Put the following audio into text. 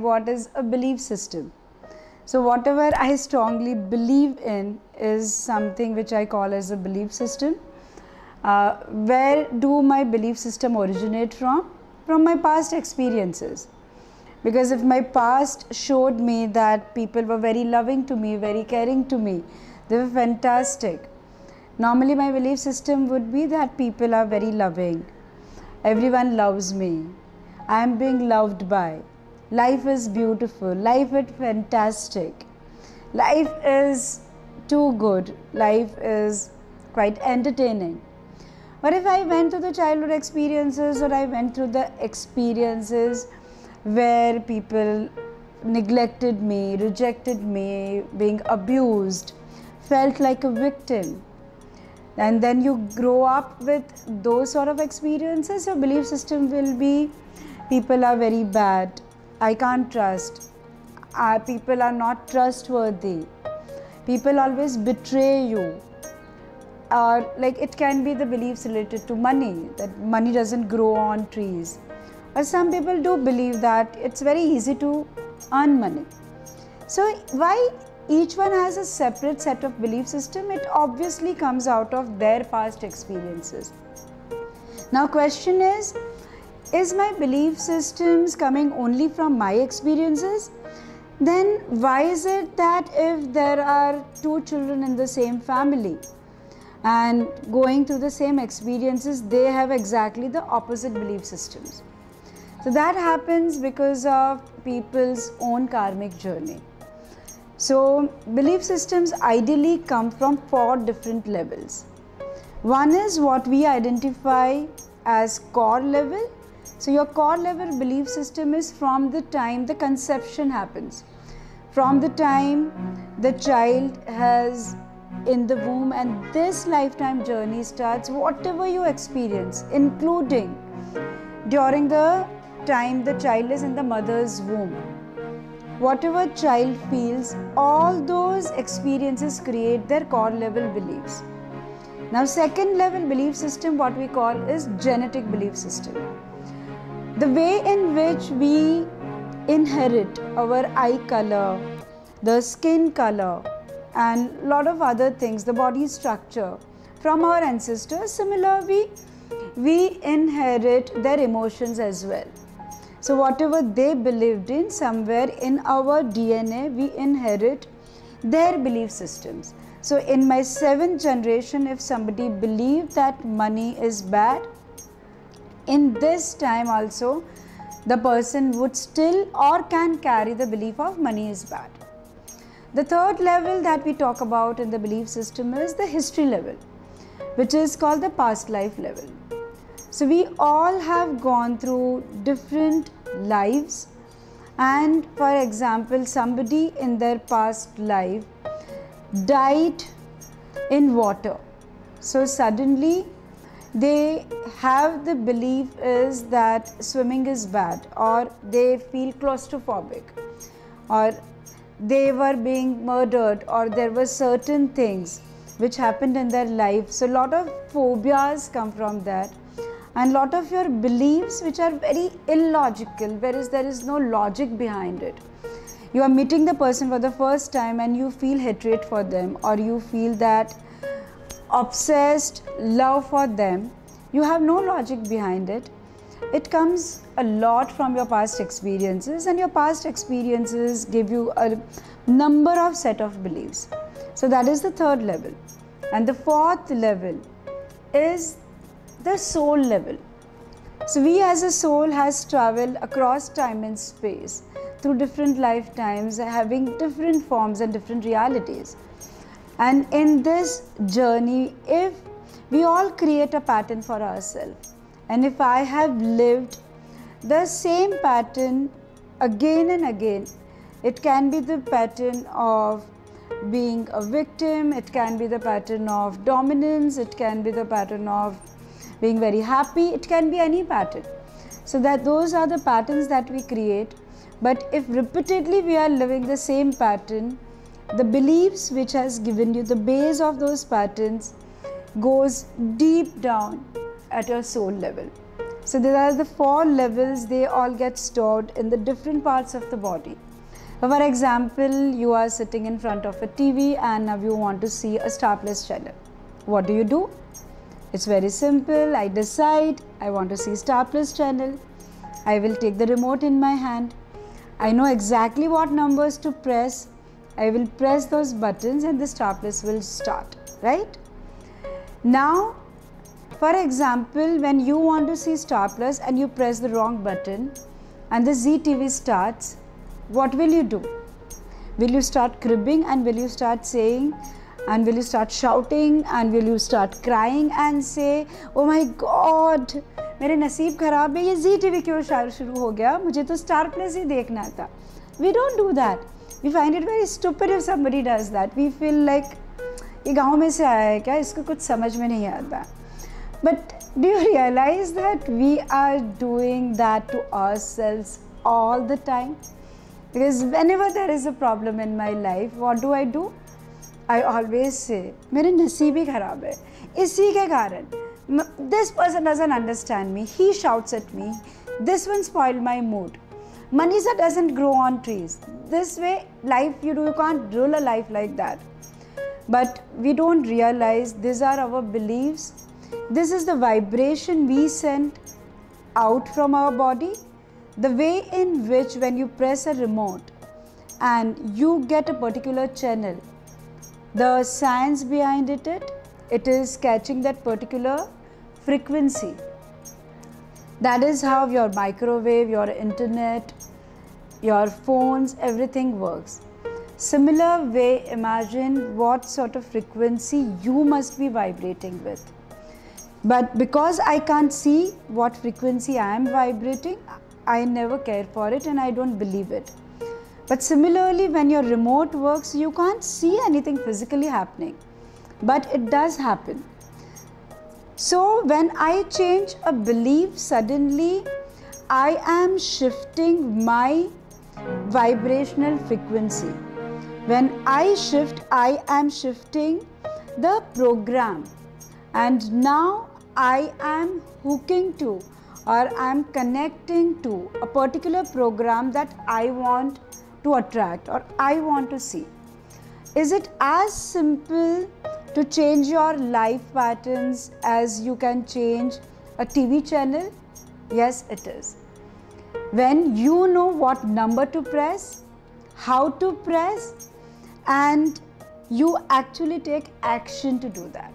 What is a belief system? So whatever I strongly believe in is something which I call as a belief system. Where do my belief system originate from? From my past experiences. Because if my past showed me that people were very loving to me, very caring to me, they were fantastic. Normally my belief system would be that people are very loving. Everyone loves me. I am being loved by. Life is beautiful. Life is fantastic. Life is too good. Life is quite entertaining. But if I went through the childhood experiences, or I went through the experiences where people neglected me, rejected me, being abused, felt like a victim, and then you grow up with those sort of experiences, your belief system will be people are very bad, I can't trust, people are not trustworthy, people always betray you. Or like it can be the beliefs related to money, that money doesn't grow on trees. Or some people do believe that it's very easy to earn money. So why each one has a separate set of belief system? It obviously comes out of their past experiences. Now question is my belief systems coming only from my experiences? Then why is it that if there are two children in the same family and going through the same experiences, they have exactly the opposite belief systems? So that happens because of people's own karmic journey. So belief systems ideally come from 4 different levels. One is what we identify as core level. So your core level belief system is from the time the conception happens, from the time the child has in the womb and this lifetime journey starts, whatever you experience, including during the time the child is in the mother's womb, whatever child feels, all those experiences create their core level beliefs. Now second level belief system, what we call is genetic belief system. The way in which we inherit our eye color, the skin color, and a lot of other things, the body structure from our ancestors, similarly we inherit their emotions as well. So whatever they believed in, somewhere in our DNA we inherit their belief systems. So in my 7th generation, if somebody believed that money is bad, in this time also the person would still or can carry the belief of money is bad. The third level that we talk about in the belief system is the history level, which is called the past life level. So we all have gone through different lives, and for example somebody in their past life died in water. So suddenly they have the belief is that swimming is bad, or they feel claustrophobic, or they were being murdered, or there were certain things which happened in their life. So a lot of phobias come from that, and lot of your beliefs which are very illogical, whereas there is no logic behind it. You are meeting the person for the first time and you feel hatred for them, or you feel that obsessed love for them. You have no logic behind it. It comes a lot from your past experiences, and your past experiences give you a number of set of beliefs. So that is the third level. And the fourth level is the soul level. So we as a soul has traveled across time and space through different lifetimes, having different forms and different realities. And in this journey, if we all create a pattern for ourselves, and if I have lived the same pattern again and again, it can be the pattern of being a victim, it can be the pattern of dominance, it can be the pattern of being very happy, it can be any pattern. So that those are the patterns that we create. But if repeatedly we are living the same pattern, the beliefs which has given you the base of those patterns goes deep down at your soul level. So there are the 4 levels, they all get stored in the different parts of the body. For example, you are sitting in front of a TV and now you want to see a Star Plus channel. What do? It's very simple. I decide I want to see Star Plus channel. I will take the remote in my hand. I know exactly what numbers to press. I will press those buttons and the Star Plus will start, right? Now, for example, when you want to see Star Plus and you press the wrong button and the Zee TV starts, what will you do? Will you start cribbing and will you start saying and will you start shouting and will you start crying and say, oh my God, मेरे नसीब खराब है, ये Zee TV क्यों शुरू हो गया, मुझे तो Star Plus ही देखना था. We don't do that. We find it very stupid if somebody does that. We feel like ये गाँव में से आया है क्या, इसको कुछ समझ में नहीं आता. But do you realize that we are doing that to ourselves all the time? Because whenever there is a problem in my life, what do? I always say, मेरे नसीब ही खराब है, इसी के कारण. This person doesn't understand me, he shouts at me, this one spoiled my mood. Manisa doesn't grow on trees. This way, life you can't rule a life like that. But we don't realize these are our beliefs. This is the vibration we send out from our body. The way in which when you press a remote and you get a particular channel, the science behind it is catching that particular frequency. That is how your microwave, your internet, your phones, everything works. Similar way, imagine what sort of frequency you must be vibrating with. But because I can't see what frequency I am vibrating, I never care for it and I don't believe it. But similarly, when your remote works, you can't see anything physically happening, but it does happen. So when I change a belief, suddenly I am shifting my vibrational frequency. When I shift, I am shifting the program, and now I am hooking to or I am connecting to a particular program that I want to attract or I want to see. Is it as simple to change your life patterns as you can change a TV channel? Yes, it is. When you know what number to press, how to press, and you actually take action to do that.